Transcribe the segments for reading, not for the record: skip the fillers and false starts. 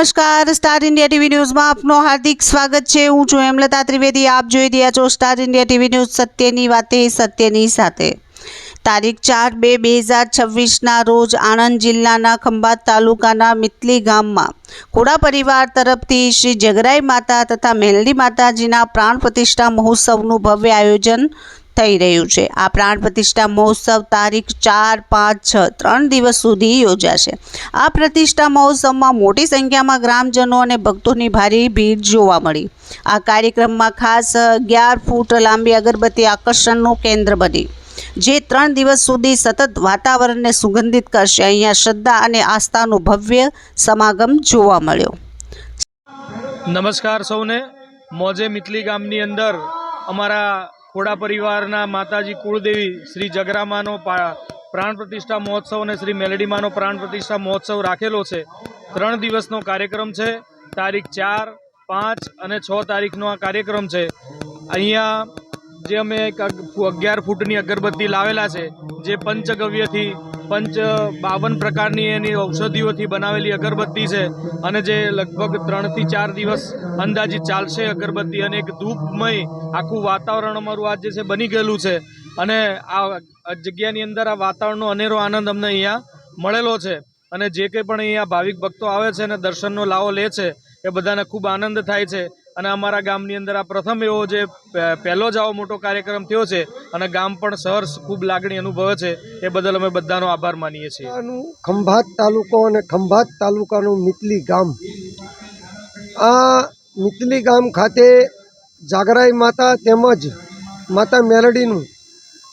નમસ્કાર, star India TV ન્યૂઝમાં આપનું હાર્દિક સ્વાગત છે। હું છું હેમલતા ત્રિવેદી। આપ જોઈ રહ્યા છો સ્ટાર ઇન્ડિયા ટીવી ન્યૂઝ, સત્યની વાતે સત્યની સાથે। તારીખ 4/2/2026ના રોજ આણંદ જિલ્લાના ખંભાત તાલુકાના મિત્લી ગામમાં ખોડા પરિવાર તરફથી શ્રી જગરાઈ માતા તથા મેલડી માતાજીના પ્રાણ પ્રતિષ્ઠા મહોત્સવનું ભવ્ય આયોજન થઈ રહ્યું છે। આ પ્રાણ પ્રતિષ્ઠા મહોત્સવ તારીખ 4, 5, 6 3 દિવસ સુધી યોજાશે। આ પ્રતિષ્ઠા મહોત્સવમાં મોટી સંખ્યામાં ગ્રામજનો અને ભક્તોની ભારે ભીડ જોવા મળી। આ કાર્યક્રમમાં ખાસ 11 ફૂટ લાંબી અગરબત્તી આકર્ષણનું કેન્દ્ર બની, જે 3 દિવસ સુધી સતત વાતાવરણને સુગંધિત કરશે। અહીંયા શ્રદ્ધા અને આસ્થાનો ભવ્ય સમાગમ જોવા મળ્યો। નમસ્કાર સૌને। મોજે મિત્લી ગામની અંદર અમારા ખોડા પરિવારના માતાજી કુળદેવી શ્રી જગરામાનો પ્રાણ પ્રતિષ્ઠા મહોત્સવ અને શ્રી મેલડીમાનો પ્રાણ પ્રતિષ્ઠા મહોત્સવ રાખેલો છે। 3 દિવસનો કાર્યક્રમ છે। તારીખ 4, 5 અને 6 તારીખનો આ કાર્યક્રમ છે। અહીંયા જે અમે 11 ફૂટની અગરબત્તી લાવેલા છે, જે પંચગવ્યથી 52 પ્રકારની એની ઔષધિઓથી બનાવેલી અગરબત્તી છે અને જે લગભગ 3 થી 4 દિવસ અંદાજિત ચાલશે અગરબત્તી। અને એક ધૂપમય આખું વાતાવરણ અમારું આ જે છે બની ગયેલું છે અને આ જગ્યાની અંદર આ વાતાવરણનો અનેરો આનંદ અમને અહીંયા મળેલો છે। અને જે કંઈ પણ અહીંયા ભાવિક ભક્તો આવે છે અને દર્શનનો લાવો લે છે, એ બધાને ખૂબ આનંદ થાય છે। અને અમારા ગામની અંદર આ પ્રથમ એવો જે પહેલો જ આવો મોટો કાર્યક્રમ થયો છે અને ગામ પણ સહર્ષ ખૂબ લાગણી અનુભવે છે। એ બદલ અમે બધાનો આભાર માનીએ છીએ। ખંભાત તાલુકો અને ખંભાત તાલુકાનું મિત્લી ગામ, આ મિત્લી ગામ ખાતે જાગરાઈ માતા તેમજ માતા મેલડીનું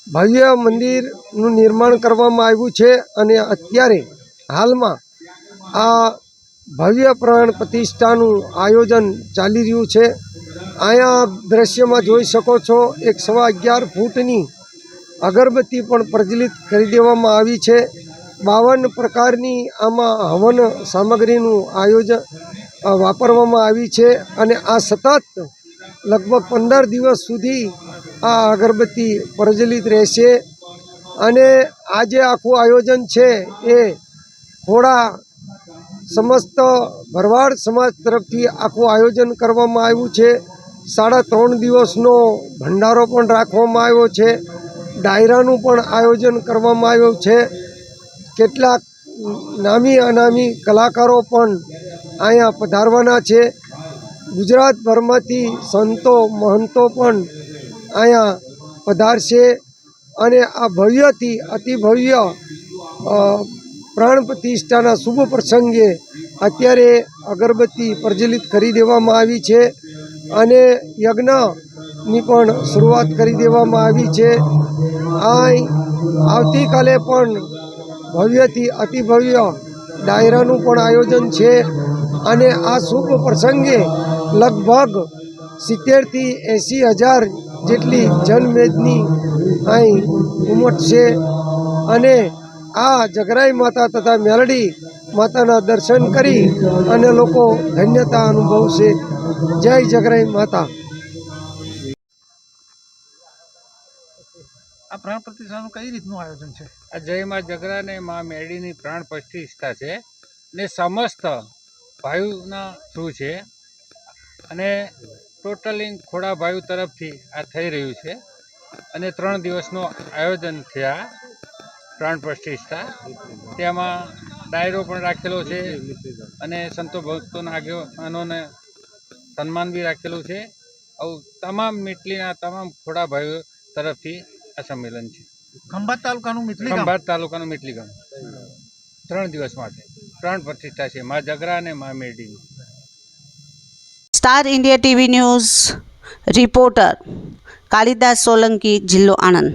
ભવ્ય મંદિરનું નિર્માણ કરવામાં આવ્યું છે અને અત્યારે હાલમાં આ ભવ્ય પ્રાણ પ્રતિષ્ઠાનું આયોજન ચાલી રહ્યું છે। અહીંયા દ્રશ્યમાં જોઈ શકો છો, 11 ફૂટની અગરબત્તી પણ પ્રજ્વલિત કરી દેવામાં આવી છે। 52 પ્રકારની આમાં હવન સામગ્રીનું આયોજન વાપરવામાં આવી છે અને આ સતત લગભગ 15 દિવસ સુધી આ અગરબત્તી પ્રજ્વલિત રહેશે। અને આ જે આખું આયોજન છે એ ખોડા સમસ્ત ભરવાડ સમાજ તરફથી આખું આયોજન કરવામાં આવ્યું છે। 3.5 દિવસનો ભંડારો પણ રાખવામાં આવ્યો છે। ડાયરાનું પણ આયોજન કરવામાં આવ્યું છે। કેટલાક નામી અનામી કલાકારો પણ અહીંયા પધારવાના છે। ગુજરાતભરમાંથી સંતો મહંતો પણ અહીંયા પધારશે અને આ ભવ્યથી અતિ ભવ્ય પ્રાણ પ્રતિષ્ઠાના શુભ પ્રસંગે અત્યારે અગરબત્તી પ્રજ્વલિત કરી દેવામાં આવી છે અને યજ્ઞની પણ શરૂઆત કરી દેવામાં આવી છે। આવતીકાલે પણ ભવ્યથી અતિ ભવ્ય ડાયરાનું પણ આયોજન છે અને આ શુભ પ્રસંગે લગભગ 70 થી 80 હજાર જેટલી જનમેદની અહીં ઉમટશે અને આ જગરાઈ માતા તથા મેલડી માતાના દર્શન કરી અને લોકો ધન્યતા અનુભવશે। જય જગરાઈ માતા। આ પ્રાણ પ્રતિષ્ઠાનું કઈ રીતનું આયોજન છે? આ જય મા જગરા ને મા મેરડીની પ્રાણ પ્રતિષ્ઠા છે ને સમસ્ત ભાઈઓના થ્રુ છે અને ટોટલી ખોડા ભાઈઓ તરફથી આ થઈ રહ્યું છે અને 3 દિવસનું આયોજન થયા પ્રાણ પ્રતિષ્ઠા। તેમાં ડાયરો પણ રાખેલો છે અને સંતો ભક્તોના આગેવાનોને સન્માન બી રાખેલું છે। આવું તમામ મિટલીના તમામ ખોડા ભાઈઓ તરફથી આ સંમેલન છે। ખંભાત તાલુકાનું મિત્લી ગામ, ખંભાત તાલુકાનું મિટલી ગામ 3 દિવસ માટે પ્રાણ પ્રતિષ્ઠા છે મા જગરા અને મા મેરડીની। Star India TV news reporter Kalidas Solanki, જિલ્લો આણંદ।